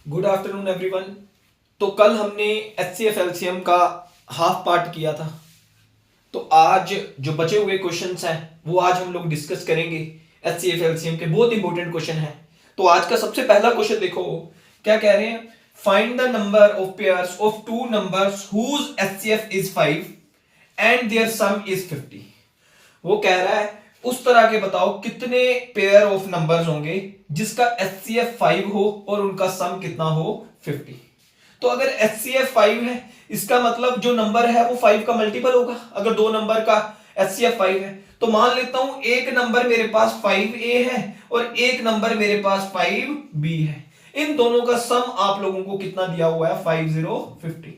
Good afternoon everyone. तो कल हमने एचसीएफ एलसीएम का हाफ पार्ट किया था। तो आज जो बचे हुए क्वेश्चंस हैं वो आज हम लोग डिस्कस करेंगे। एचसीएफ एलसीएम के बहुत इंपॉर्टेंट क्वेश्चन हैं। तो आज का सबसे पहला क्वेश्चन देखो, क्या कह रहे हैं। Find the number of pairs of two numbers whose HCF is 5 and their sum is 50। वो कह रहा है उस तरह के बताओ कितने पेयर ऑफ नंबर्स होंगे जिसका एचसीएफ 5 हो और उनका सम कितना हो 50। तो अगर एचसीएफ 5 है इसका मतलब जो नंबर है वो 5 का मल्टीपल होगा। अगर दो नंबर का एचसीएफ 5 है तो मान लेता हूं एक नंबर मेरे पास 5a है और एक नंबर मेरे पास 5b है। इन दोनों का सम आप लोगों को कितना दिया हुआ है 5050।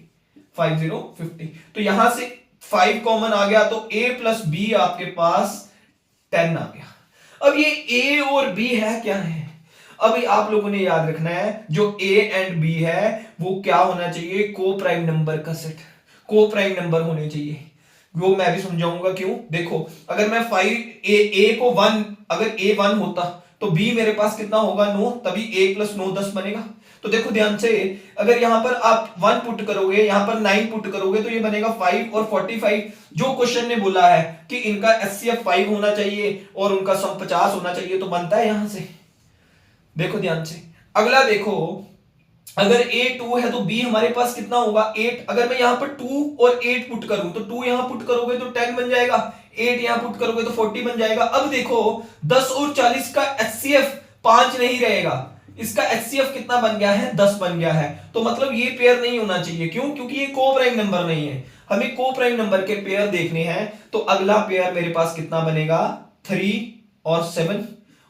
तो यहां से 5 कॉमन आ गया तो a प्लस b आपके पास 10 आ गया। अब ये a और b है क्या है। अभी आप लोगों ने याद रखना है जो a एंड b है वो क्या होना चाहिए, को प्राइम नंबर का सेट, को प्राइम नंबर होने चाहिए। वो मैं भी समझाऊंगा क्यों। देखो अगर मैं 5 a को 1, अगर a 1 होता तो b मेरे पास कितना होगा 9, तभी a प्लस 9 10 बनेगा। तो देखो ध्यान से, अगर यहां पर आप 1 पुट करोगे यहां पर 9 पुट करोगे तो ये बनेगा 5 और 45। जो क्वेश्चन ने बोला है कि इनका एचसीएफ 5 होना चाहिए और उनका सम 50 होना चाहिए तो बनता है यहां से। देखो ध्यान से, अगला देखो, अगर a 2 है तो b हमारे पास कितना होगा 8। अगर मैं यहां पर 2 और 8 पुट करूं तो 2 यहां पुट करोगे तो 10 बन जाएगा, 8 यहां पुट करोगे तो 40 बन जाएगा। अब देखो 10 और 40 का एचसीएफ 5 नहीं रहेगा, इसका एचसीएफ कितना बन गया है 10 बन गया है। तो मतलब ये पेयर नहीं होना चाहिए। क्यों? क्योंकि ये को प्राइम नंबर नहीं है। हमें को प्राइम नंबर के पेयर देखने हैं। तो अगला पेयर मेरे पास कितना बनेगा 3 और 7।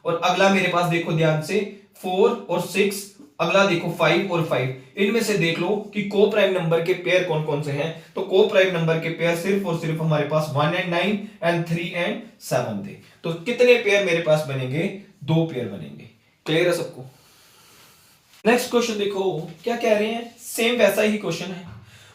और अगला मेरे पास देखो ध्यान से 4 और 6। अगला देखो 5 और 5। इनमें से देख लो कि को प्राइम नंबर के पेयर कौन कौन से हैं। तो को प्राइम नंबर के पेयर सिर्फ और सिर्फ हमारे पास 1 एंड 9 एंड 3 एंड 7 थे। तो कितने पेयर मेरे पास बनेंगे, 2 पेयर बनेंगे। क्लियर है सबको। नेक्स्ट क्वेश्चन देखो क्या कह रहे हैं, सेम वैसा ही क्वेश्चन है।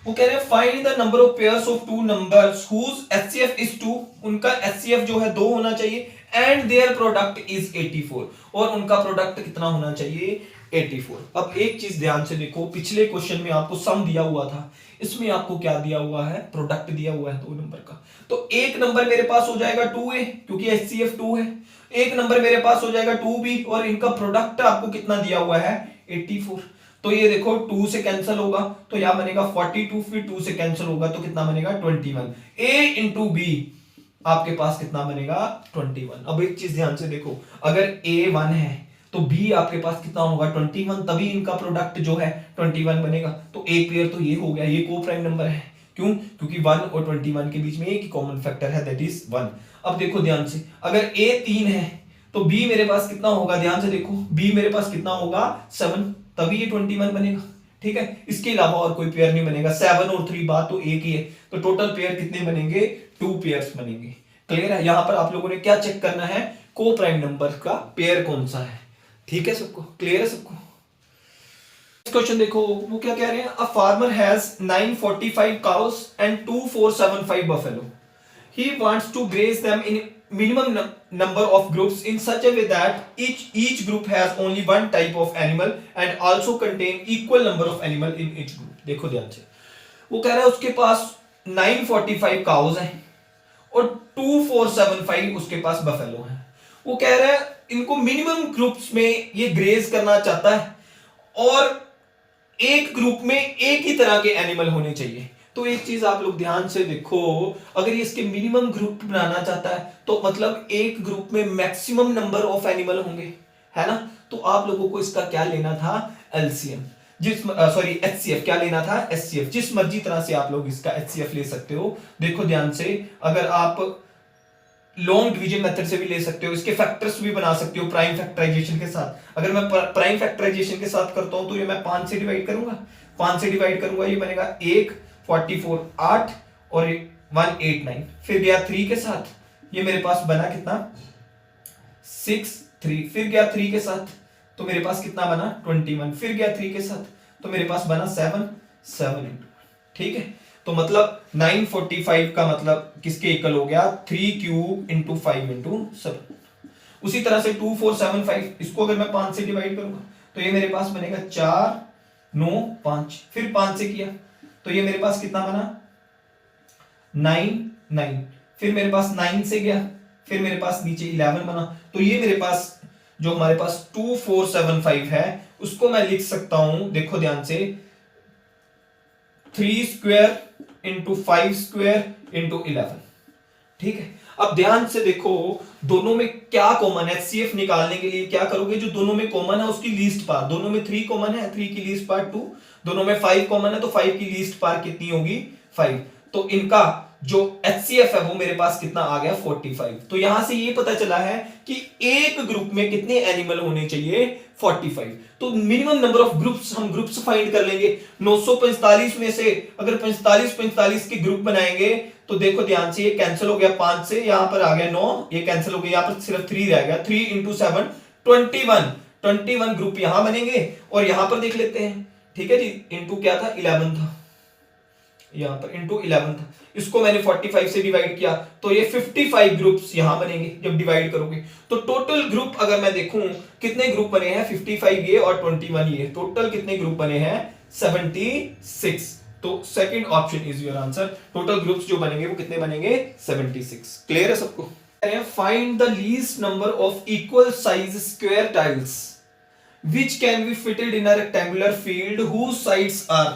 वो कह रहे हैं find the number of pairs of two numbers whose HCF is 2। उनका एचसीएफ जो है 2 होना चाहिए एंड देयर प्रोडक्ट इज 84। और उनका प्रोडक्ट कितना होना चाहिए 84। अब एक चीज ध्यान से देखो, पिछले क्वेश्चन में आपको सम दिया हुआ था, इसमें आपको क्या दिया हुआ है, प्रोडक्ट दिया हुआ है 2 नंबर का। तो एक नंबर मेरे पास हो जाएगा 2a क्योंकि एचसीएफ 2 है, एक नंबर मेरे पास हो जाएगा 2b और इनका प्रोडक्ट आपको कितना दिया हुआ है 84। तो ये देखो 2 से कैंसिल होगा तो यहां बनेगा 42, फिर 2 से कैंसिल होगा तो कितना बनेगा 21। a इंटू बी आपके पास कितना बनेगा 21। अब एक चीज ध्यान से देखो, अगर a 1 है तो b आपके पास कितना होगा 21, तभी इनका प्रोडक्ट जो है 21 बनेगा। तो एक पेयर तो ये हो गया, ये को प्राइम नंबर है। क्यों? क्योंकि 1 और 21 के बीच में एक ही कॉमन फैक्टर है, दैट इज 1। अब देखो ध्यान से, अगर a 3 है तो b मेरे पास कितना होगा, ध्यान से देखो b मेरे पास कितना होगा 7, तभी ये 21 बनेगा। ठीक है, इसके अलावा और कोई पेयर नहीं बनेगा। 7 और 3 बात तो एक ही है। तो टोटल पेयर कितने बनेंगे 2 पेयर्स बनेंगे। क्लियर है। यहां पर आप लोगों ने क्या चेक करना है, को प्राइम नंबर का पेयर कौन सा है। ठीक है सबको, क्लियर है सबको। क्वेश्चन देखो वो क्या कह रहे हैं, a farmer has 945 cows and 2475 buffalo. He wants to graze them in minimum number of groups in such a way that each group has only one type of animal and also contain equal number of animal in each group. देखो ध्यान से, वो कह रहा है उसके पास 945 cows हैं और 2475 उसके पास बफेलो हैं। वो कह रहा है इनको मिनिमम ग्रुप्स में ये ग्रेज करना चाहता है और एक ग्रुप में एक ही तरह के एनिमल होने चाहिए। तो एक चीज आप लोग ध्यान से देखो, अगर ये इसके मिनिमम ग्रुप बनाना चाहता है तो मतलब एक ग्रुप में मैक्सिमम नंबर ऑफ एनिमल होंगे, है ना। तो आप लोगों को इसका क्या लेना था एलसीएम, एचसीएफ क्या लेना था एचसीएफ। जिस मर्जी तरह से आप लोग इसका एचसीएफ ले सकते हो। देखो ध्यान से, अगर आप लॉन्ग डिवीजन मेथड से भी ले सकते हो, इसके फैक्टर्स भी बना सकते हो प्राइम फैक्टराइजेशन के साथ। अगर मैं प्राइम फैक्टराइजेशन के साथ करता हूं तो ये मैं 5 से डिवाइड करूंगा, 5 से डिवाइड करूंगा ये बनेगा 1 44 8 और 1 8 9। फिर गया 3 के साथ, ये मेरे पास बना कितना 6 3। फिर गया 3 के साथ तो मेरे पास कितना बना 21। फिर गया 3 के साथ तो मेरे पास बना 7 7 इंटू। ठीक है, तो मतलब 945 का मतलब किसके इक्वल हो गया 3 क्यूब इंटू 5 इंटू 7। उसी तरह से 2475 इसको अगर मैं 5 से डिवाइड करूंगा तो ये मेरे पास बनेगा 4 9 5, फिर 5 से किया तो ये मेरे पास कितना बना 9 9, फिर मेरे पास 9 से गया, फिर मेरे पास नीचे 11 बना। तो ये मेरे पास जो हमारे पास 2475 है उसको मैं लिख सकता हूं, देखो ध्यान से, 3 स्क्वायर इंटू 5 स्क्वायर इंटू 11। ठीक है, अब ध्यान से देखो दोनों में क्या कॉमन है। एचसीएफ निकालने के लिए क्या करोगे, जो दोनों में कॉमन है उसकी लीस्ट पार, दोनों में 3 कॉमन है, 3 की लीस्ट पार 2, दोनों में 5 कॉमन है तो 5 की लीस्ट पार कितनी होगी 5। तो इनका जो एचसीएफ है वो मेरे पास कितना आ गया 45। तो यहां से ये पता चला है कि एक ग्रुप में कितने एनिमल होने चाहिए 45। तो मिनिमम नंबर ऑफ ग्रुप्स हम ग्रुप्स फाइंड कर लेंगे। 945 में से अगर 45 के ग्रुप बनाएंगे तो देखो ध्यान से, ये कैंसिल हो गया 5 से, यहां पर आ गया 9, ये कैंसिल हो गया, यहां पर सिर्फ 3 रह गया, 3 इंटू 7 21 ग्रुप यहां बनेंगे। और यहां पर देख लेते हैं, ठीक है जी, इंटू क्या था 11 था, यहां पर इंटू 11 था, इसको मैंने 45 से डिवाइड किया तो ये 55 ग्रुप्स यहां बनेंगे जब डिवाइड करोगे। तो टोटल ग्रुप अगर मैं देखूं कितने ग्रुप बने हैं 55 ये और 21 ये, टोटल कितने ग्रुप बने हैं 76। तो second option is your answer. Total groups जो बनेंगे वो कितने बनेंगे 76। क्लियर है सबको। Find the least number of equal size square tiles which can be fitted in a rectangular field whose sides are।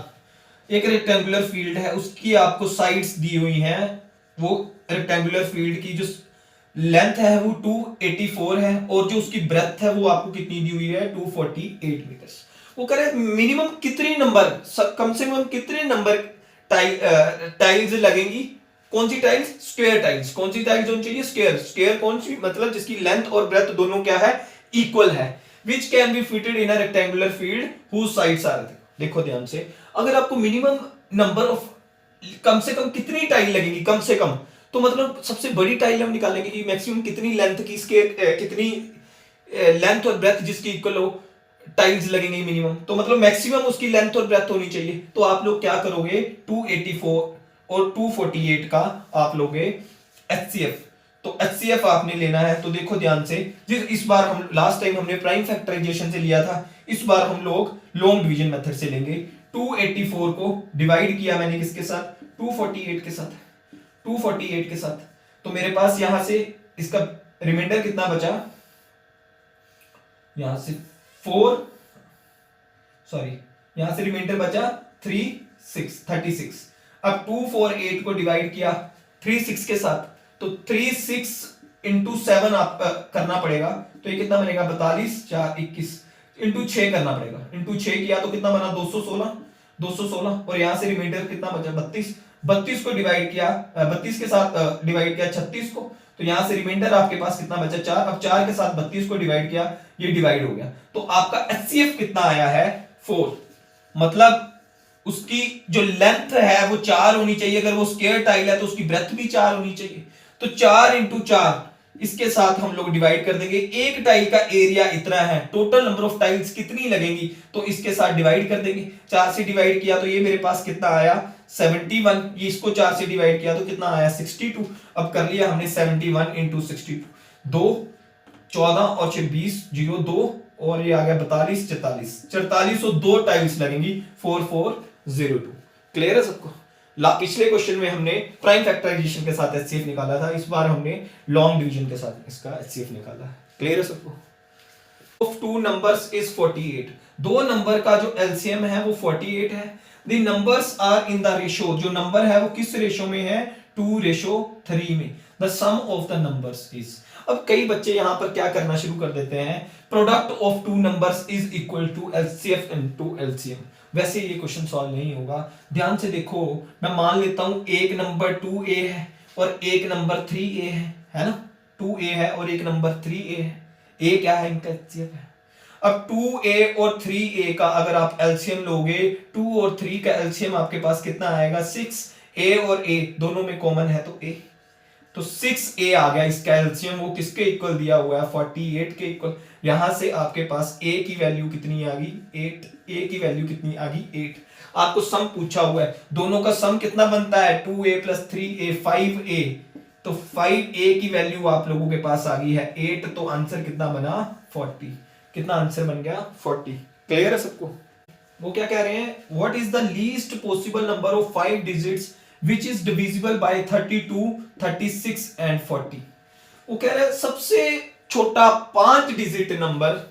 एक रेक्टेंगुलर फील्ड है, उसकी आपको साइड्स दी हुई हैं, वो रेक्टेंगुलर फील्ड की जो लेंथ है वो 284 है और जो उसकी ब्रेथ है वो आपको कितनी दी हुई है 248 मीटर्स। वो कह रहे हैं मिनिमम कितने नंबर, कम से कम कितने नंबर टाइल्स लगेंगी। कौन सी टाइल्स, स्क्वायर टाइल्स। कौन सी टाइल्स होनी चाहिए स्क्वायर। स्क्वायर कौन सी, मतलब जिसकी लेंथ और ब्रेथ दोनों क्या है इक्वल है। which can be fitted in a rectangular field whose sides are। देखो ध्यान से, अगर आपको मिनिमम नंबर ऑफ, कम से कम कितनी टाइल लगेगी कम से कम, तो मतलब सबसे बड़ी टाइल हम निकालेंगे कि मैक्सिमम कितनी लेंथ की, इसके कितनी लेंथ और ब्रेथ जिसकी इक्वल हो टाइल्स लगेंगे मिनिमम, तो मतलब मैक्सिमम उसकी लेंथ और ब्रेथ होनी चाहिए। तो आप लोग क्या करोगे 284 और 248 का आप लोगे एचसीएफ। तो एचसीएफ आपने लेना है। तो देखो ध्यान से, जिस इस बार हम लास्ट टाइम हमने प्राइम फैक्टराइजेशन से लिया था, इस बार हम लोग लॉन्ग डिवीजन मेथड से लेंगे। 284 को डिवाइड किया मैंने किसके साथ 248 के साथ, 248 के साथ। तो मेरे पास यहां से इसका रिमाइंडर कितना बचा, यहां से 4, सॉरी यहां से रिमाइंडर बचा 36। अब 248 को डिवाइड किया 36 के साथ, तो 36 इंटू 7 आप करना पड़ेगा। तो ये कितना बनेगा 42 4 21 इंटू 6 करना पड़ेगा। इंटू 6 किया तो कितना बना 216 और यहां से रिमाइंडर कितना बचा 32 को डिवाइड किया 32 के साथ डिवाइड किया 36 को, तो यहां से रिमाइंडर आपके पास कितना बचा 4। अब 4 के साथ 32 को डिवाइड किया, ये डिवाइड हो गया। तो आपका एचसीएफ कितना आया है 4। मतलब उसकी जो लेंथ है वो 4 होनी चाहिए, अगर वो स्क्वायर टाइल है तो उसकी ब्रेथ भी 4 होनी चाहिए। तो 4 इंटू 4 इसके साथ हम लोग डिवाइड कर देंगे। एक टाइल का एरिया इतना है, टोटल नंबर ऑफ टाइल्स कितनी लगेंगी तो इसके साथ डिवाइड कर देंगे। 4 से डिवाइड किया तो ये मेरे पास कितना आया 71, ये इसको 4 से डिवाइड किया तो कितना आया 62। अब कर लिया हमने 71 इंटू 62, 2 14 और 20 0 2 और ये आ गया 42 44 और 2 टाइल्स लगेंगी 4402। क्लियर है सबको। पिछले क्वेश्चन में हमने प्राइम फैक्टराइजेशन के साथ एचसीएफ निकाला था, इस बार हमने लॉन्ग डिवीजन के साथ इसका एचसीएफ निकाला है। क्लियर है सबको। Of two numbers is 48। दो नंबर का जो एलसीएम है वो 48 है। The numbers are in the ratio, जो नंबर है वो किस रेशो में है 2:3 में। The sum of the numbers is. अब कई बच्चे यहां पर क्या करना शुरू कर देते हैं, product of two numbers is equal to LCF into LCM. वैसे ये क्वेश्चन सॉल्व नहीं होगा। ध्यान से देखो, मैं मान लेता हूं एक नंबर 2a है और एक नंबर 3a है ना, 2a है और एक नंबर 3a है। a क्या है इनका एचसीएफ है। अब 2a और 3a का अगर आप एलसीएम लोगे, 2 और 3 का एलसीएम आपके पास कितना आएगा 6। a और a दोनों में कॉमन है तो a, तो 6a आ गया। इसका एलसीएम वो किसके इक्वल दिया हुआ है 48 के इक्वल। यहां से आपके पास a की वैल्यू कितनी आ गई 8, a की वैल्यू कितनी आ गई 8। आपको सम पूछा हुआ है, दोनों का सम कितना बनता है 2a + 3a 5a, तो 5a की वैल्यू आप लोगों के पास आ गई है 8, तो आंसर कितना बना 40। कितना आंसर बन गया 40। क्लियर है सबको। वो क्या कह रहे हैं, what is the least possible number of 5 digits which is divisible by 32, 36 and 40। वो कह रहे हैं सबसे छोटा 5 डिजिट नंबर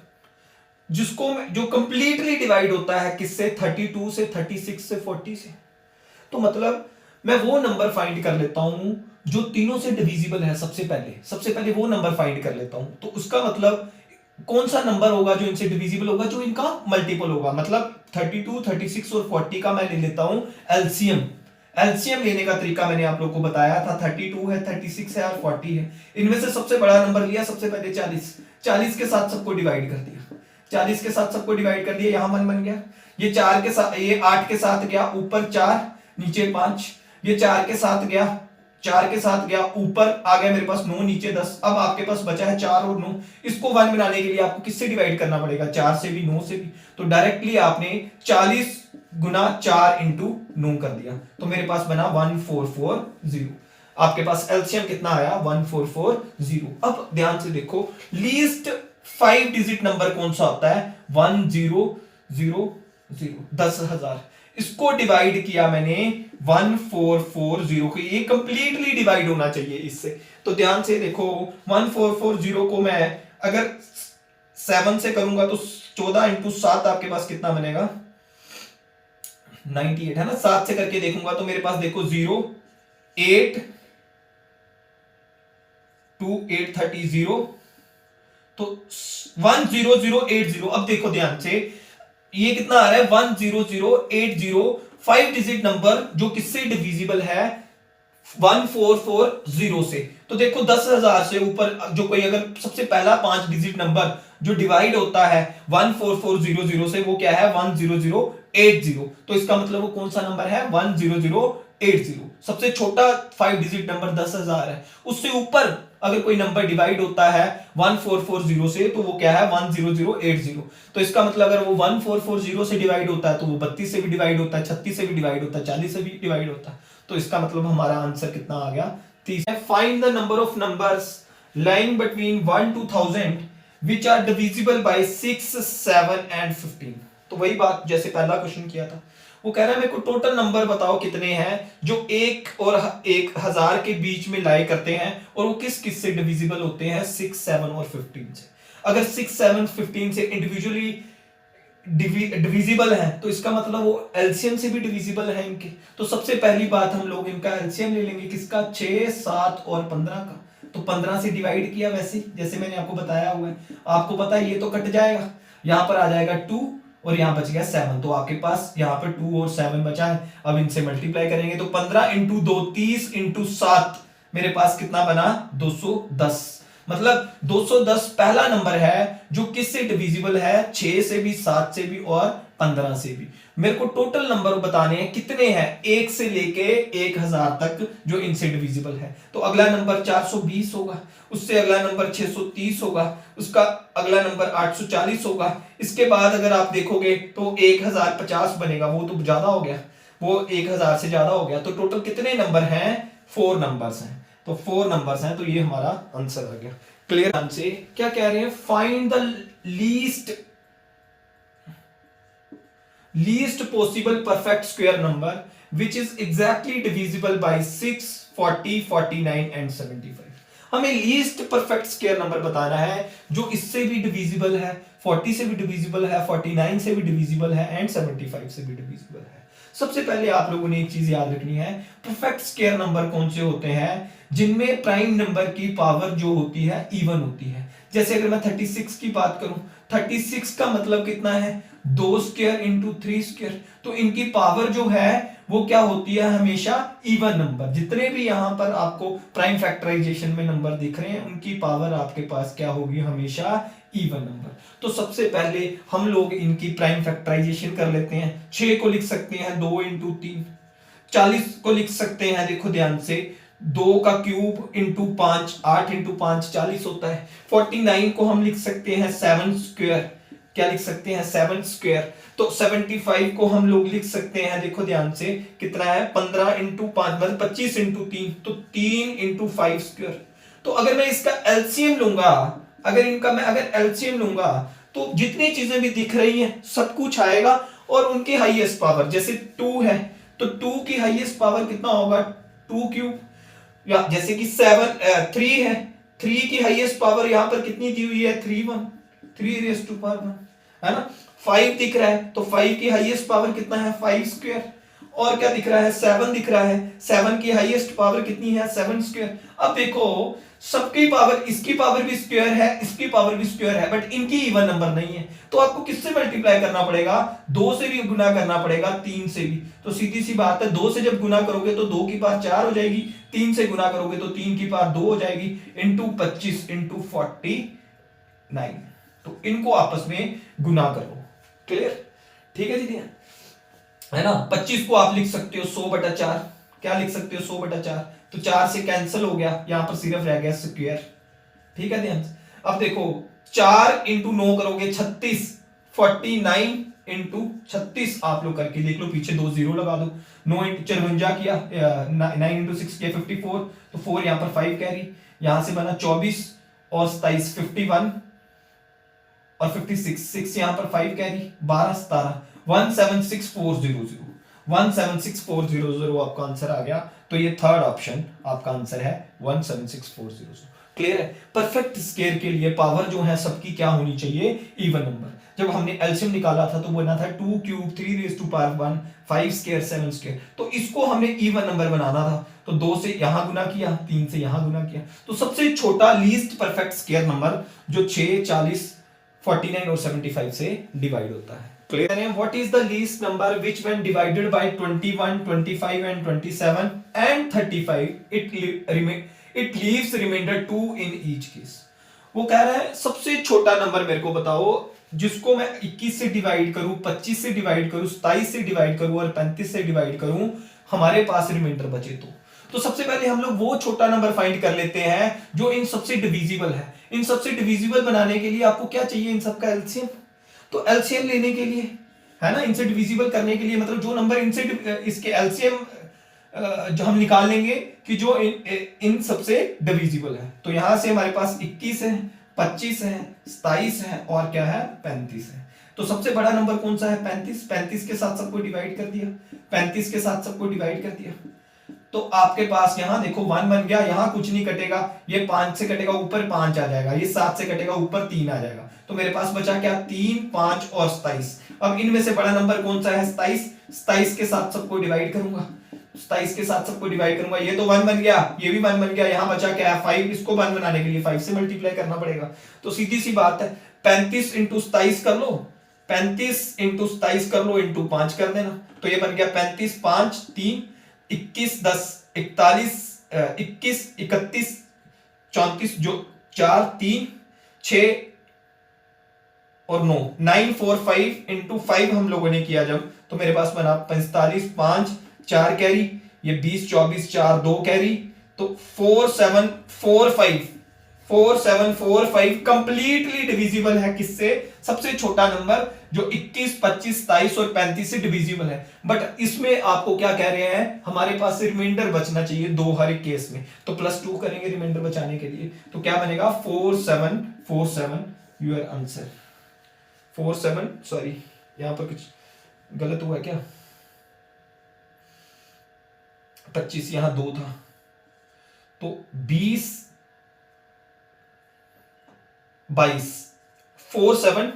जिसको जो कंप्लीटली डिवाइड होता है किससे, 32 से, 36 से, 40 से। तो मतलब मैं वो नंबर फाइंड कर लेता हूं जो तीनों से डिविजिबल है। सबसे पहले वो नंबर फाइंड कर लेता हूं। तो उसका मतलब कौन सा नंबर होगा जो इनसे डिविजिबल होगा, जो इनका मल्टीपल होगा। मतलब 32, 36 और 40 का मैं ले लेता हूं एलसीएम। एलसीएम लेने का तरीका मैंने आप लोग को बताया था, 32 है, 36 है और 40 है। इनमें से सबसे बड़ा नंबर लिया, सबसे पहले 40 के साथ सबको डिवाइड कर दिया। 40 के साथ सबको डिवाइड कर दिया, यहां 1 बन गया। ये 4 के साथ, ये 8 के साथ गया, ऊपर 4 नीचे 5। ये 4 के साथ गया, 4 के साथ गया, ऊपर आ गया मेरे पास 9 नीचे 10। अब आपके पास बचा है 4 और 9। इसको 1 बनाने के लिए आपको किससे डिवाइड करना पड़ेगा, 4 से भी, 9 से भी। तो डायरेक्टली आपने 40 गुना 4 इंटू 9 कर दिया, तो मेरे पास बना 1440। आपके पास एलसीएम कितना आया, 1440। अब ध्यान से देखो, लीस्ट 5 डिजिट नंबर कौन सा होता है, 1000, 10,000। इसको डिवाइड किया मैंने 1440 को, ये कंप्लीटली डिवाइड होना चाहिए इससे। तो ध्यान से देखो, 1440 को मैं अगर 7 से करूंगा तो 14 इंटू 7 आपके पास कितना बनेगा, 98 है ना। 7 से करके देखूंगा तो मेरे पास देखो 0, 8, 2, 8, 30, तो 10080। अब देखो ध्यान से, ये कितना आ रहा है, 10080। 5 डिजिट नंबर जो किससे डिविजिबल है, 1440 से। तो देखो 10,000 से ऊपर जो कोई अगर सबसे पहला 5 डिजिट नंबर जो डिवाइड होता है 14400 से, वो क्या है, 10080। तो इसका मतलब वो कौन सा नंबर है, 10080। सबसे छोटा 5 डिजिट नंबर 10,000 है। उससे ऊपर अगर कोई नंबर डिवाइड होता है 1440 से, तो वो क्या है, 10080। तो इसका मतलब अगर वो 1440 से डिवाइड होता है तो वो 32 से भी डिवाइड होता है, 36 से भी डिवाइड होता है, 40 से भी डिवाइड होता है। तो इसका मतलब हमारा आंसर कितना आ गया, 30। Find the number of numbers lying between 1 to 1000 which are divisible by 6, 7 and 15। तो वही बात जैसे पहला क्वेश्चन किया था, वो कह रहा है मेरे को टोटल नंबर बताओ कितने हैं जो 1 और 1000 के बीच में लाई करते हैं, और वो किस किस से डिविजिबल होते हैं, 6, 7 और 15 से। अगर 6, 7, 15 से इंडिविजुअली डिविजिबल है तो इसका मतलब वो एलसीएम से भी डिविजिबल है इनके। तो सबसे पहली बात हम लोग इनका एलसीएम ले लेंगे, किसका, 6, 7 और 15 का। तो 15 से डिवाइड किया वैसे जैसे मैंने आपको बताया हुआ है, आपको पता है ये तो कट जाएगा, यहां पर आ जाएगा 2 और यहां बच गया 7। तो आपके पास यहां पर 2 और 7 बचा है। अब इनसे मल्टीप्लाई करेंगे तो 15 इंटू 2, 30 इंटू 7, मेरे पास कितना बना, 210। मतलब 210 पहला नंबर है जो किससे डिविजिबल है, 6 से भी, 7 से भी और 15 से भी। मेरे को टोटल नंबर बताने हैं कितने हैं, 1 से लेके 1000 तक जो इनसे डिविजिबल है। तो अगला नंबर 420 होगा, उससे अगला नंबर 630 होगा, उसका अगला नंबर 840 होगा। इसके बाद अगर आप देखोगे तो 1050 बनेगा, वो तो ज्यादा हो गया, वो 1000 से ज्यादा हो गया। तो टोटल कितने नंबर हैं, 4 नंबर्स हैं। तो 4 नंबर्स हैं, तो ये हमारा आंसर आ गया। क्लियर आंसर क्या कह रहे हैं, find the least possible perfect square number which is exactly divisible by 6, 40, 49 and 75। हमें लीस्ट परफेक्ट स्क्वायर नंबर बताना है जो इससे भी डिविजिबल है, 40 से भी डिविजिबल है, 49 से भी डिविजिबल है एंड 75 से भी डिविजिबल है। सबसे पहले आप लोगों ने एक चीज याद रखनी है, परफेक्ट स्क्वायर नंबर कौन से होते हैं, जिनमें प्राइम नंबर की पावर जो होती है इवन होती है। जैसे अगर मैं 36 की बात करूं, 36 का मतलब कितना है, 2 स्क्वायर इंटू 3 स्क्वायर। तो इनकी पावर जो है वो क्या होती है, हमेशा इवन नंबर। जितने भी यहां पर आपको प्राइम फैक्टराइजेशन में नंबर दिख रहे हैं उनकी पावर आपके पास क्या होगी, हमेशा इवन नंबर। तो सबसे पहले हम लोग इनकी प्राइम फैक्टराइजेशन कर लेते हैं। 6 को लिख सकते हैं 2 इंटू 3, 40 को लिख सकते हैं, देखो ध्यान से, 2 का क्यूब इंटू 5, 8 इंटू 5 40 होता है। 49 को हम लिख सकते हैं 7 स्क्वायर, क्या लिख सकते हैं, 7 स्क्वायर। तो 75 को हम लोग लिख सकते हैं, देखो ध्यान से, कितना है, 15 इंटू 5 मतलब 25 इंटू 3, तो 3 इंटू 5 स्क्वायर। तो अगर मैं इसका एलसीएम लूंगा, अगर एलसीएम लूंगा तो जितनी चीजें भी दिख रही हैं सब कुछ आएगा और उनकी हाईएस्ट पावर, जैसे 2 है तो 2 की हाईएस्ट पावर कितना होगा 2 क्यूब, या जैसे कि 3 है, 3 की हाईएस्ट पावर यहां पर कितनी दी हुई है 3 रेज़ टू पावर 1 है ना। 5 दिख रहा है तो 5 की हाईएस्ट पावर कितना है 5 स्क्वायर, और क्या दिख रहा है 7 दिख रहा है, 7 की हाईएस्ट पावर कितनी है 7 स्क्वायर। अब देखो सबकी पावर, इसकी पावर भी स्क्वायर है, इसकी पावर भी स्क्वायर है, बट इनकी इवन नंबर नहीं है, तो आपको किससे मल्टीप्लाई करना पड़ेगा 2 से भी गुना करना पड़ेगा, 3 से भी। तो सीधी सी बात है 2 से जब गुना करोगे तो 2 की पावर 4 हो जाएगी, 3 से गुना करोगे तो 3 की पावर 2 हो जाएगी, इंटू 25 इंटू 49, तो इनको आपस में गुना कर लो। क्लियर, ठीक है दीदी, है ना। 25 को आप लिख सकते हो 100/4, क्या लिख सकते हो 100/4, तो 4 से कैंसिल हो गया, यहां पर सिर्फ रह गया स्क्वायर, ठीक है ध्यान। अब देखो 4 इंटू 9 करोगे 36, 49 इंटू 36 आप लोग करके देख लो, पीछे 2 0 लगा दो, 9 इंटू 54 किया, 9 इंटू 6 किया 54, तो 4 यहां पर 5 कैरी, यहां से बना 24 और 27 51 और 56, 6 यहां पर 5 कैरी, 12 17 176400, 176400 आपका आंसर आ गया। तो ये थर्ड ऑप्शन आपका आंसर है 176400। क्लियर है। परफेक्ट स्केयर के लिए पावर जो है सबकी क्या होनी चाहिए इवन नंबर। जब हमने एलसीएम निकाला था तो बना था 2 cube 3 raise to power 1 5 square 7 square, तो इसको हमने इवन नंबर बनाना था, तो 2 से यहां गुना किया, 3 से यहां गुना किया, तो सबसे छोटा लीस्ट परफेक्ट स्केयर नंबर जो 6 40 49 और 75 से डिवाइड होता है। Clear है? What is the least number which when divided by 21, 25 and 27 and 35 it leaves remainder 2 in each case। वो कह रहा है सबसे छोटा नंबर मेरे को बताओ जिसको मैं 21 से डिवाइड करूं, 25 से डिवाइड करूं, 27 से डिवाइड करूं और 35 से डिवाइड करूं, हमारे पास रिमाइंडर बचे। तो सबसे पहले हम लोग वो छोटा नंबर फाइंड कर लेते हैं जो इन सबसे डिविजिबल है। इन सबसे डिविजिबल बनाने के लिए आपको क्या चाहिए, इन सबका एलसीएम। तो एलसीएम लेने के लिए, है ना, इनसे डिविजिबल करने के लिए, मतलब जो नंबर इनसे इसके एलसीएम जो हम निकाल लेंगे कि जो इन सबसे डिविजिबल है। तो यहां से हमारे पास 21 है, 25 है, 27 है और क्या है 35 है। तो सबसे बड़ा नंबर कौन सा है 35। 35 के साथ सबको डिवाइड कर दिया, 35 के साथ सबको डिवाइड कर दिया, तो आपके पास यहां देखो 1 बन गया, यहां कुछ नहीं कटेगा, ये 5 से कटेगा ऊपर 5 आ जाएगा, ये 7 से कटेगा ऊपर 3 आ जाएगा, तो मेरे पास बचा क्या 3 5 और 27। अब इनमें से बड़ा नंबर कौन सा है 27। 27 के साथ सबको डिवाइड करूंगा, 27 के साथ सबको डिवाइड करूंगा, ये तो 1 बन गया, ये भी 1 बन गया, यहां बचा क्या है 5। इसको 1 बनाने के लिए 5 से मल्टीप्लाई करना पड़ेगा। तो सीधी सी बात है 35 इंटू 27 कर लो, 35 इंटू 27 कर लो, इंटू 5 कर देना, तो ये बन गया 35 5 3 21 10 41 21 31 34 जो 4 3 6 और 9 9 4 5 इंटू 5 हम लोगों ने किया जब, तो मेरे पास बना 45 5 4 कैरी, ये 20 24 4 2 कैरी, तो 4 7 4 5 4 7 4 5 कंप्लीटली डिविजिबल है किससे, सबसे छोटा नंबर जो 21 25 27 और 35 से डिविजिबल है। बट इसमें आपको क्या कह रहे हैं, हमारे पास रिमाइंडर बचना चाहिए दो हर एक केस में, तो +2 करेंगे रिमाइंडर बचाने के लिए, तो क्या बनेगा 4 7 4 7 योर आंसर 4 7 सॉरी यहां पर कुछ गलत हुआ क्या, 25 यहां 2 था, तो 20 22 4 7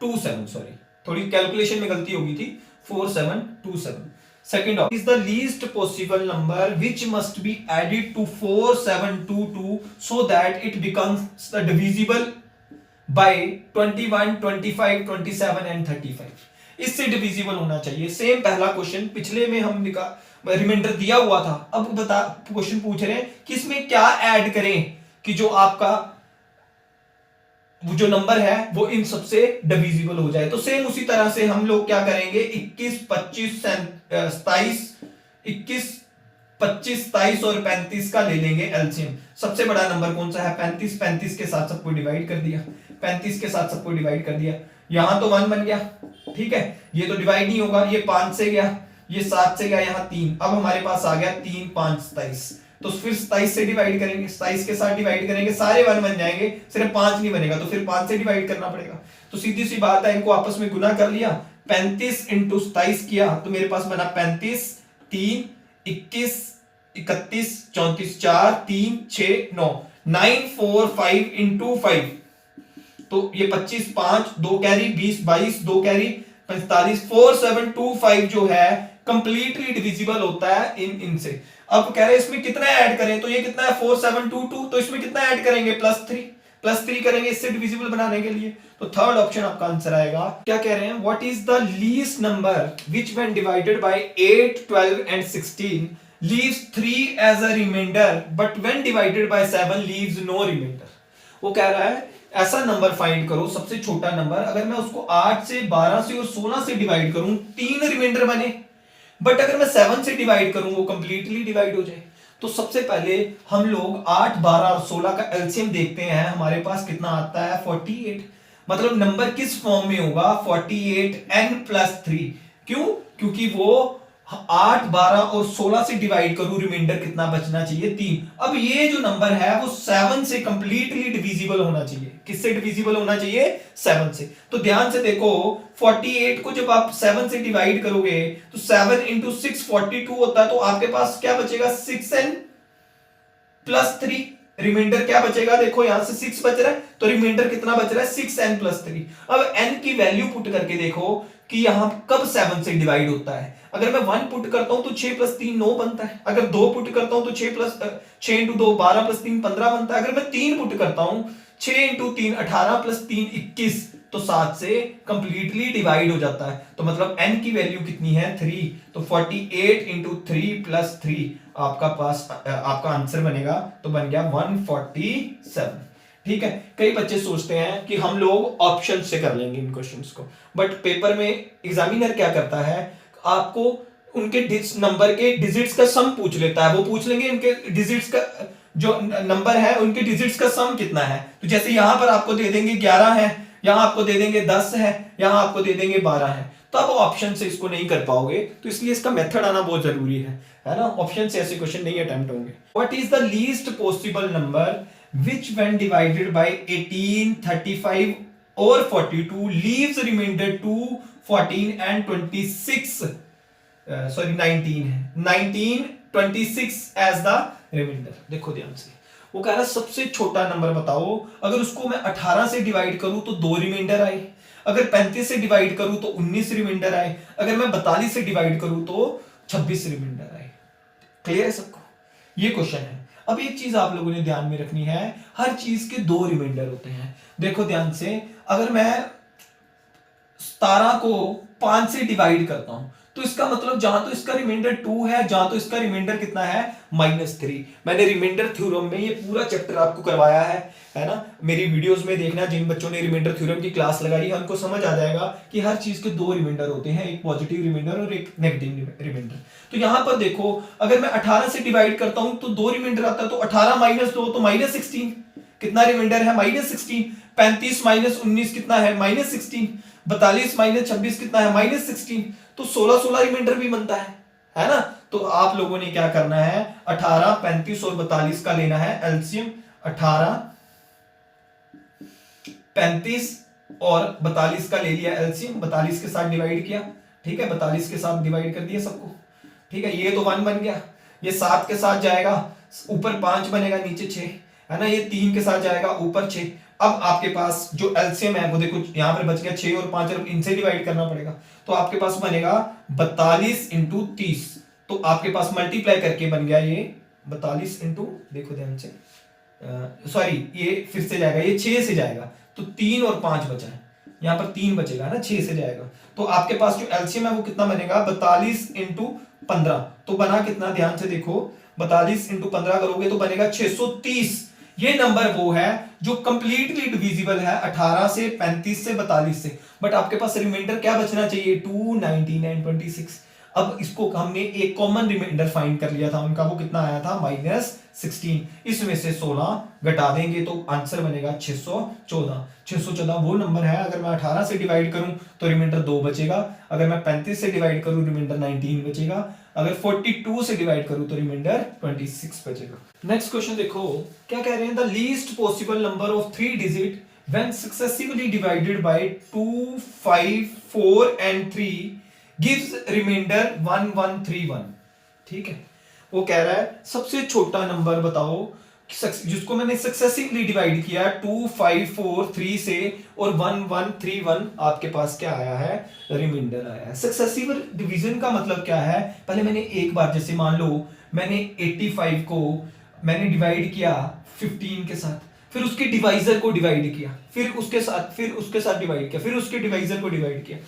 2 7 सॉरी थोड़ी कैलकुलेशन में गलती होगी थी, 4 7 2 7। Second option is the least possible number which must be added to 4 7 2 2 so that it becomes the divisible by 21 25 27 and 35। इससे डिविजिबल होना चाहिए। सेम पहला क्वेश्चन पिछले में हम रिमाइंडर दिया हुआ था, अब बता क्वेश्चन पूछ रहे हैं कि इसमें क्या ऐड करें कि जो आपका वो जो नंबर है वो इन सबसे डिविजिबल हो जाए। तो सेम उसी तरह से हम लोग क्या करेंगे 21 25 27 21 25 27 और 35 का ले लेंगे एलसीएम। सबसे बड़ा नंबर कौन सा है 35। 35 के साथ सबको डिवाइड कर दिया, 35 के साथ सबको डिवाइड कर दिया, यहां तो 1 बन गया, ठीक है, ये तो डिवाइड नहीं होगा, ये 5 से गया, ये 7 से गया, यहां 3, अब हमारे पास आ गया 3 5 27, तो फिर 27 से डिवाइड करेंगे, 27 के साथ डिवाइड करेंगे, सारे 1 बन जाएंगे, सिर्फ 5 नहीं बनेगा, तो फिर 5 से डिवाइड करना पड़ेगा। तो सीधी सी बात है, इनको आपस में गुना कर लिया, 35 इंटू 27 किया तो मेरे पास बना 35, 3, 21, 31, 34, 4, 3, 6, 9, 9, 4, 5 इंटू 5 तो ये 25, 5, 2 कैरी 20, 22, 2 कैरी 45, 4, 7, 2, 5 जो है कंप्लीटली डिविजिबल होता है इनसे। अब कह रहे हैं इसमें कितना ऐड करें, तो ये कितना है 4, 7, 2, 2, तो इसमें कितना ऐड करेंगे प्लस 3 करेंगे इससे डिविजिबल बनाने के लिए। तो थर्ड ऑप्शन आपका आंसर आएगा। क्या कह रहे हैं, what is the least number which when divided by 8, 12 and 16 leaves 3 as a remainder but when divided by 7 leaves no remainder. वो कह रहा है ऐसा नंबर फाइंड करो, सबसे छोटा नंबर, अगर मैं उसको 8 से 12 से और 16 से डिवाइड करूं 3 रिमाइंडर बने, बट अगर मैं 7 से डिवाइड करूं वो कंप्लीटली डिवाइड हो जाए। तो सबसे पहले हम लोग 8, 12 और 16 का एलसीएम देखते हैं, हमारे पास कितना आता है 48। मतलब नंबर किस फॉर्म में होगा 48n+3। क्यों, क्योंकि वो 8, 12 और 16 से डिवाइड करूं, रिमाइंडर कितना बचना चाहिए 3। अब ये जो नंबर है वो 7 से कंप्लीटली डिविजिबल होना चाहिए। किससे डिविजिबल होना चाहिए 7 से। तो ध्यान से देखो 48 को जब आप 7 से डिवाइड करोगे तो 7 इंटू 6 42 होता है, तो आपके पास क्या बचेगा 6n+3। रिमाइंडर क्या बचेगा, देखो यहां से 6 बच रहा है तो रिमाइंडर कितना बच रहा है 6n+3। अब n की वैल्यू पुट करके देखो कि यहां कब 7 से डिवाइड होता है। अगर मैं 1 पुट करता हूं तो 6 + 3 9 बनता है। अगर 2 पुट करता हूं तो 6 इंटू 2 12 + 3 15 बनता है। अगर मैं 3 पुट करता हूं 6 इंटू 3 18 + 3 21 तो 7 से कंप्लीटली डिवाइड हो जाता है। तो मतलब n की वैल्यू कितनी है 3। तो 48 इंटू 3 + 3 आपका आंसर बनेगा, तो बन गया 147। ठीक है। कई बच्चे सोचते हैं कि हम लोग ऑप्शन से कर लेंगे इन क्वेश्चंस को, बट पेपर में एग्जामिनर क्या करता है, आपको उनके नंबर के डिजिट्स का सम पूछ लेता है। वो पूछ लेंगे इनके डिजिट्स का जो नंबर है उनके डिजिट्स का सम कितना है। तो जैसे यहां पर आपको दे देंगे 11 है, यहां आपको दे देंगे 10 है, यहां आपको दे देंगे 12 है, तो आप ऑप्शन से इसको नहीं कर पाओगे। तो इसलिए इसका मेथड आना बहुत जरूरी है ना। ऑप्शन से ऐसे क्वेश्चन नहीं अटेम्प्ट होंगे। What is the least possible number which when divided by 18, 35 or 42 leaves remainder 2, 14 and 26 sorry 19 है 19, 26 as the remainder। देखो ध्यान से, वो कह रहा है सबसे छोटा नंबर बताओ, अगर उसको मैं 18 से डिवाइड करूं तो 2 रिमाइंडर आए, अगर 35 से डिवाइड करूं तो 19 रिमाइंडर आए, अगर मैं 42 से डिवाइड करूं तो 26 रिमाइंडर आए। क्लियर है सबको, ये क्वेश्चन है। अब एक चीज आप लोगों ने ध्यान में रखनी है, हर चीज के 2 रिमाइंडर होते हैं। देखो ध्यान से, अगर मैं 17 को 5 से डिवाइड करता हूं तो इसका मतलब जहां तो इसका रिमाइंडर 2 है, जहां तो इसका रिमाइंडर कितना है -3। मैंने रिमाइंडर थ्योरम में ये पूरा चैप्टर आपको करवाया है ना। मेरी वीडियोस में देखना, जिन बच्चों ने रिमाइंडर थ्योरम की क्लास लगाई है उनको समझ आ जाएगा कि हर चीज के 2 रिमाइंडर होते हैं, एक पॉजिटिव रिमाइंडर और एक नेगेटिव रिमाइंडर। तो यहां पर देखो, अगर मैं 18 से डिवाइड करता हूं तो 2 रिमाइंडर आता है, तो 18 - 2 तो -16। कितना रिमाइंडर है -16। 35 - 19 कितना है -16। 42 - 26 कितना है -16। तो 16 रिमाइंडर भी बनता है ना। तो आप लोगों ने क्या करना है, 18, 35 और 42 का लेना है एलसीएम। 18, 35 और 42 का ले लिया एलसीएम, 42 के साथ डिवाइड किया। ठीक है, 42 के साथ डिवाइड कर दिया सबको। ठीक है, ये तो 1 बन गया, ये 7 के साथ जाएगा, ऊपर 5 बनेगा, नीचे 6 है ना। ये 3 के साथ जाएगा, ऊपर 6। अब आपके पास जो एलसीएम है वो देखो यहां पर बच गया 6 और 5, और इनसे डिवाइड करना पड़ेगा। तो आपके पास बनेगा 42 इंटू 30। तो आपके पास मल्टीप्लाई करके बन गया ये 42 इंटू, देखो ध्यान से, सॉरी ये फिर से जाएगा, ये 6 से जाएगा, तो 3 और 5 बचा है, यहां पर 3 बचेगा ना, 6 से जाएगा। तो आपके पास जो एलसीएम है वो कितना बनेगा 42 इंटू 15। तो बना कितना, ध्यान से देखो, 42 इंटू 15 करोगे तो बनेगा 630। ये नंबर वो है जो कंप्लीटली डिविजिबल है 18 से, 35 से, 42 से। बट आपके पास रिमाइंडर क्या बचना चाहिए 2, 19 एंड 26। अब इसको हमने एक कॉमन रिमाइंडर फाइंड कर लिया था उनका, वो कितना आया था -16। इसमें से 16 घटा देंगे तो आंसर बनेगा 614। 614 वो नंबर है, अगर मैं 18 से डिवाइड करूं तो रिमाइंडर 2 बचेगा, अगर मैं 35 से डिवाइड करूं रिमाइंडर 19 बचेगा, अगर 42 से डिवाइड करूं तो रिमाइंडर 26 बचेगा। नेक्स्ट क्वेश्चन देखो, क्या कह रहे हैं, the least possible number of 3 digit when successively divided by 2, 5, 4 and 3 gives remainder 1, 1, 3, 1। ठीक है, वो कह रहा है सबसे छोटा नंबर बताओ जिसको मैंने सक्सेसिवली डिवाइड किया 2, 5, 4, 3 से और 1, 1, 3, 1 आपके पास क्या आया है, रिमाइंडर आया है। सक्सेसिव डिवीजन का मतलब क्या है, पहले मैंने एक बार जैसे मान लो मैंने 85 को मैंने डिवाइड किया 15 के साथ, फिर उसके डिवाइजर को डिवाइड किया, फिर उसके साथ डिवाइड किया, फिर उसके डिवाइजर को डिवाइड किया।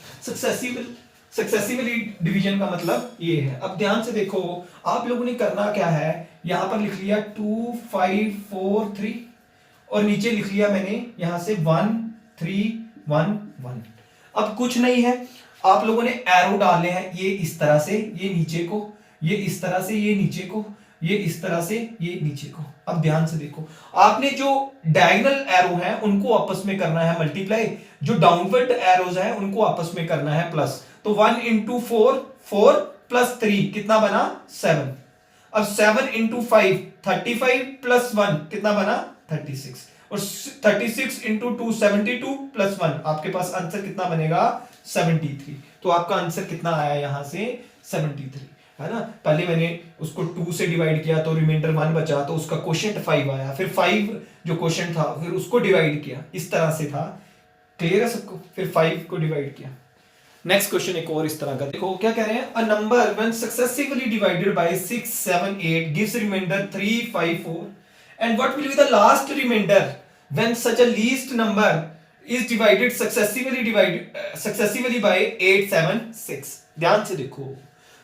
सक्सेसिवली डिवीजन का मतलब ये है। अब ध्यान से देखो, आप लोगों ने करना क्या है, यहां पर लिख लिया 2, 5, 4, 3 और नीचे लिख लिया मैंने यहां से 1, 3, 1, 1। अब कुछ नहीं है, आप लोगों ने एरो डालने हैं, ये इस तरह से ये नीचे को, ये इस तरह से ये नीचे को, ये इस तरह से ये नीचे को। अब ध्यान से देखो, आपने जो डायगोनल एरो हैं उनको आपस में करना है मल्टीप्लाई, जो डाउनवर्ड एरोज हैं उनको आपस में करना है प्लस। तो 1 इंटू 4, 4 प्लस 3 कितना बना, 7। अब 7 इंटू 5, 35 प्लस 1 कितना बना, 36। और 36 इंटू 2, 72 प्लस 1 आपके पास आंसर कितना बनेगा, 73। तो आपका आंसर कितना आया यहां से, 73 है ना। पहले मैंने उसको 2 से डिवाइड किया तो रिमाइंडर 1 बचा, तो उसका क्वोशिएंट 5 आया, फिर 5 जो क्वोशिएंट था फिर उसको डिवाइड किया, इस तरह से था। क्लियर है सबको, फिर 5 को डिवाइड किया। नेक्स्ट क्वेश्चन एक और इस तरह का, देखो क्या कह रहे हैं, a number when successively divided by 6, 7, 8 gives remainder 3, 5, 4 and what will be the last remainder when such a least number is divided successively by 8, 7, 6। ध्यान से देखो,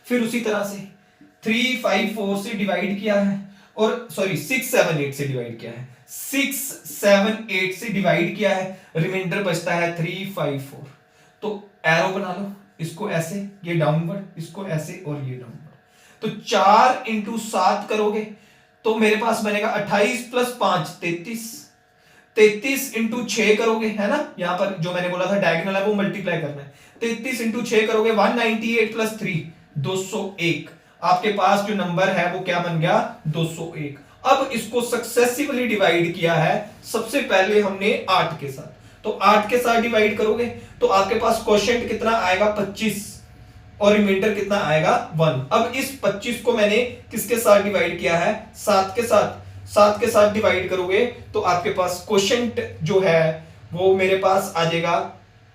फिर उसी तरह से 3, 5, 4 से डिवाइड किया है, और सॉरी 6, 7, 8 से डिवाइड किया है, 6, 7, 8 से डिवाइड किया है, रिमाइंडर बचता है 3, 5, 4। तो एरो बना लो, इसको ऐसे, ये डाउनवर्ड, इसको ऐसे और ये डाउनवर्ड। तो 4 इंटू 7 करोगे तो मेरे पास बनेगा 28 प्लस 5, 33। 33 इंटू 6 करोगे, है ना, यहां पर जो मैंने बोला था डायगोनल है वो मल्टीप्लाई करना है। 33 इंटू 6 करोगे 198 प्लस 3, 201। आपके पास जो नंबर है वो क्या बन गया, 201। अब इसको सक्सेसिवली डिवाइड किया है, सबसे पहले हमने 8 के साथ, तो 8 के साथ डिवाइड करोगे तो आपके पास क्वोशिएंट कितना आएगा, 25 और रिमाइंडर कितना आएगा, 1। अब इस 25 को मैंने किसके साथ डिवाइड किया है, 7 के साथ। 7 के साथ डिवाइड करोगे तो आपके पास क्वोशिएंट जो है वो मेरे पास आ जाएगा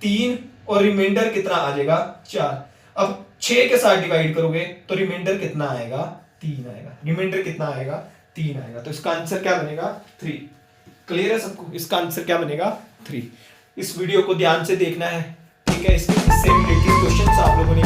3 और रिमाइंडर कितना आ जाएगा, 4। अब 6 के साथ डिवाइड करोगे तो रिमाइंडर कितना आएगा, 3 आएगा। रिमाइंडर कितना आएगा, 3 आएगा। तो इसका आंसर क्या बनेगा, 3। क्लियर है सबको, इसका आंसर क्या बनेगा, 3। इस वीडियो को ध्यान से देखना है, ठीक है। इससे रिलेटेड क्वेश्चंस आप लोगों ने